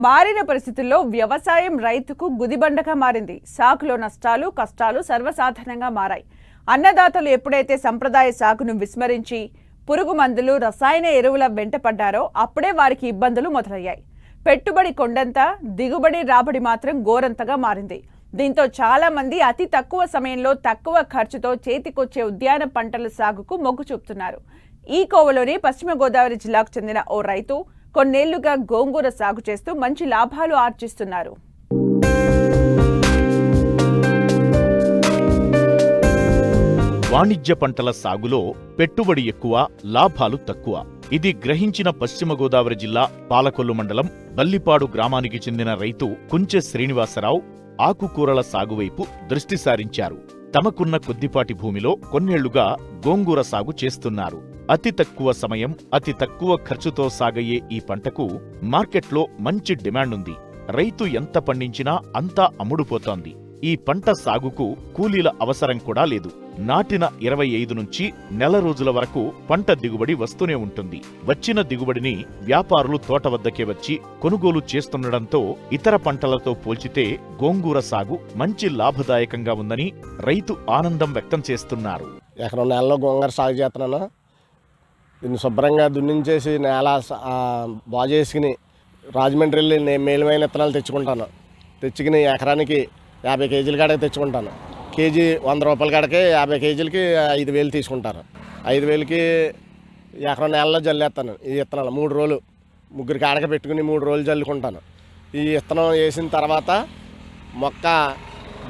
మారిన పరిస్థితుల్లో వ్యవసాయం రైతుకు గుదిబండగా మారింది. సాగులో నష్టాలు, కష్టాలు సర్వసాధారణంగా మారాయి. అన్నదాతలు ఎప్పుడైతే సంప్రదాయ సాగును విస్మరించి పురుగు మందులు, రసాయన ఎరువుల వెంట పడ్డారో అప్పుడే వారికి ఇబ్బందులు మొదలయ్యాయి. పెట్టుబడి కొండంత, దిగుబడి రాబడి మాత్రం ఘోరంతగా మారింది. దీంతో చాలా మంది అతి తక్కువ సమయంలో తక్కువ ఖర్చుతో చేతికొచ్చే ఉద్యాన పంటల సాగుకు మొగ్గు చూపుతున్నారు. ఈ కోవలోని పశ్చిమ గోదావరి జిల్లాకు చెందిన ఓ రైతు కొన్నేళ్లుగా గోంగూర సాగు చేస్తూ మంచి లాభాలు ఆర్జిస్తున్నారు. వాణిజ్య పంటల సాగులో పెట్టుబడి ఎక్కువ, లాభాలు తక్కువ. ఇది గ్రహించిన పశ్చిమ గోదావరి జిల్లా పాలకొల్లు మండలం బల్లిపాడు గ్రామానికి చెందిన రైతు కుంచె శ్రీనివాసరావు ఆకుకూరల సాగువైపు దృష్టి సారించారు. తమకున్న కొద్దిపాటి భూమిలో కొన్నేళ్లుగా గోంగూర సాగు చేస్తున్నారు. అతి తక్కువ సమయం, అతి తక్కువ ఖర్చుతో సాగయ్యే ఈ పంటకు మార్కెట్లో మంచి డిమాండుంది. రైతు ఎంత పండించినా అంతా అమ్ముడుపోతోంది. ఈ పంట సాగుకు కూలీల అవసరం కూడా లేదు. నాటిన 25 నుంచి నెల రోజుల వరకు పంట దిగుబడి వస్తూనే ఉంటుంది. వచ్చిన దిగుబడిని వ్యాపారులు తోట వద్దకే వచ్చి కొనుగోలు చేస్తుండటంతో ఇతర పంటలతో పోల్చితే గోంగూర సాగు మంచి లాభదాయకంగా ఉందని రైతు ఆనందం వ్యక్తం చేస్తున్నారు. ఎకరం నెలలో గోంగూర సాగు చేస్తున్నాను. దీన్ని శుభ్రంగా దున్నించేసి నేల బాగు చేసుకుని రాజమండ్రి వెళ్ళి మేలుమైన విత్తనాలు తెచ్చుకుంటాను. తెచ్చుకుని ఎకరానికి 50 కేజీల కాడకి తెచ్చుకుంటాను. కేజీ 100 రూపాయల కాడకి 50 కేజీలకి 5,000 తీసుకుంటారు. 5,000కి ఎకరం నెలలో జల్లేస్తాను. ఈ విత్తనాలు 3 రోజులు ముగ్గురికి కాడక పెట్టుకుని 3 రోజులు జల్లుకుంటాను. ఈ విత్తనం వేసిన తర్వాత మొక్క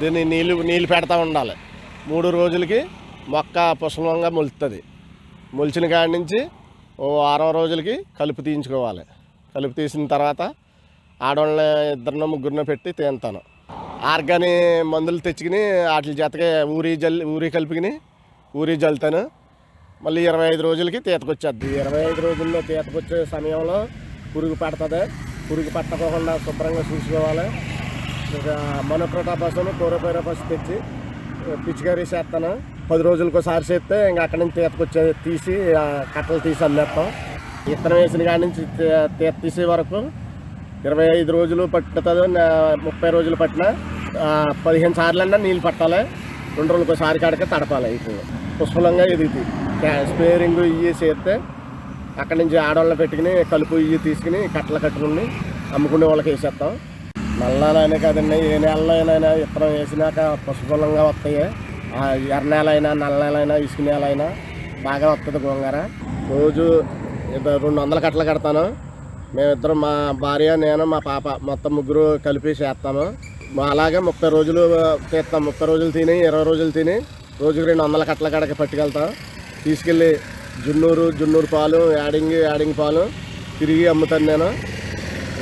దీన్ని నీళ్ళు పెడతా ఉండాలి. 3 రోజులకి మొక్క పుష్పంగా మొలుస్తుంది. మొలిచిన కాడి నుంచి ఓ 6 రోజులకి కలుపు తీయించుకోవాలి. కలుపు తీసిన తర్వాత ఆడవాళ్ళని 2 ముగ్గురిని పెట్టి తింటాను. ఆర్గాని మందులు తెచ్చుకుని వాటి చేతకి ఊరి కలుపుకుని జల్లుతాను. మళ్ళీ 25 రోజులకి తీతకొచ్చేద్ది. 25 రోజుల్లో తీతకొచ్చే సమయంలో పురుగు పడుతుంది. పురుగు పట్టకోకుండా శుభ్రంగా చూసుకోవాలి. మొనోక్రోటోఫాస్, క్లోరోపైరిఫాస్ తెచ్చి పిచికారీ చేస్తాను. 10 రోజులకు ఒకసారి చేస్తే ఇంకా అక్కడి నుంచి తీతకొచ్చే తీసి కట్టలు తీసి అమ్మేస్తాం. విత్తనం వేసిన కాడి నుంచి తీత తీసే వరకు 25 రోజులు పట్టుతుంది. 30 రోజులు పట్టిన 15 సార్లన్నా నీళ్ళు పట్టాలి. 2 రోజులకు ఒకసారి కాడికే తడపాలి. ఇప్పుడు పుష్పలంగా ఎదుగుతాయి. స్పేరింగ్ ఇవి చేస్తే అక్కడి నుంచి ఆడవాళ్ళని పెట్టుకుని కలుపు ఇవి తీసుకుని కట్టలు కట్టుకుని అమ్ముకునే వాళ్ళకి వేసేస్తాం. నల్లనైనా కదండి, ఏ నెలలో అయినా విత్తనం వేసినాక పుష్పలంగా వస్తాయి. ఎర్ర నేల అయినా, నల్ల నేల అయినా, ఇసుక నేల అయినా బాగా వస్తుంది గోంగూర. రోజు 200 కట్టలు కడతాను. మేమిద్దరం, మా భార్య, నేను, మా పాప మొత్తం ముగ్గురు కలిపి చేస్తాము. అలాగే 30 రోజులు తీస్తాం. 30 రోజులు తిని 20 రోజులు తిని రోజుకి 200 కట్టల కాడకి పట్టుకెళ్తాం. తీసుకెళ్ళి జున్నూరు పాలు, యాడింగ్ పాలు తిరిగి అమ్ముతాను. నేను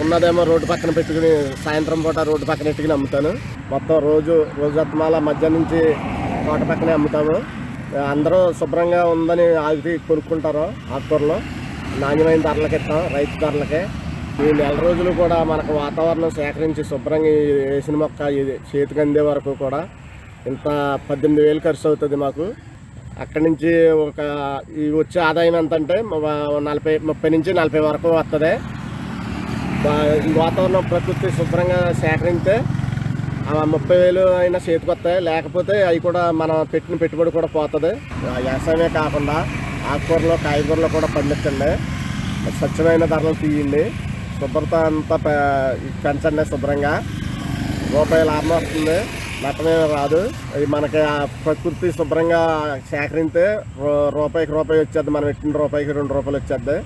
ఉన్నదేమో రోడ్డు పక్కన పెట్టుకుని సాయంత్రం పూట రోడ్డు పక్కన పెట్టుకుని అమ్ముతాను. మొత్తం రోజు అత్తమాల మధ్య నుంచి తోట పక్కనే అమ్ముతాము. అందరూ శుభ్రంగా ఉందని ఆగి కొనుక్కుంటారు. ఆకుకూరలో నాణ్యమైన ధరలకి ఇస్తాం, రైతు ధరలకే. ఈ నెల రోజులు కూడా మనకు వాతావరణం సేకరించి శుభ్రంగా వేసిన మొక్క చేతికి అందే వరకు కూడా ఇంత 18,000 ఖర్చు అవుతుంది మాకు. అక్కడి నుంచి ఈ వచ్చే ఆదాయం ఎంత అంటే 30 నుంచి 40 వరకు వస్తుంది. ఈ వాతావరణం ప్రకృతి శుభ్రంగా సేకరిస్తే 30,000 అయినా చేతికి వస్తాయి. లేకపోతే అవి కూడా మనం పెట్టిన పెట్టుబడి కూడా పోతుంది. వ్యవసాయమే కాకుండా ఆకుకూరలో, కాయగూరలో కూడా పండించండి. స్వచ్ఛమైన ధరలు తీయండి. శుభ్రత అంతా పెంచండి. శుభ్రంగా రూపాయి లాభం వస్తుంది, నష్టమేమీ రాదు. అది మనకి ప్రకృతి శుభ్రంగా సేకరిస్తే రూపాయికి రూపాయి వచ్చేది. మనం పెట్టిన రూపాయికి 2 రూపాయలు వచ్చేది.